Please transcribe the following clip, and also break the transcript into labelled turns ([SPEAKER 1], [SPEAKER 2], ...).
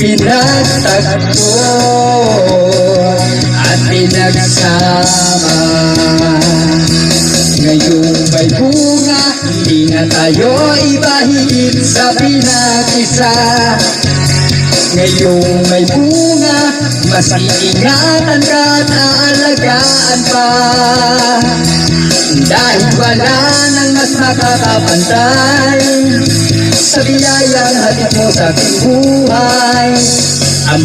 [SPEAKER 1] pinagtagpo at pinagsama. Ngayong may bunga, hindi na tayo ibahid sa pinag-isa. Ngayong may bunga, mas iingatan ka at aalagaan pa. Dahil wala nang mas makakapantay sa biyayang hatid mo sa aking buhay. Ang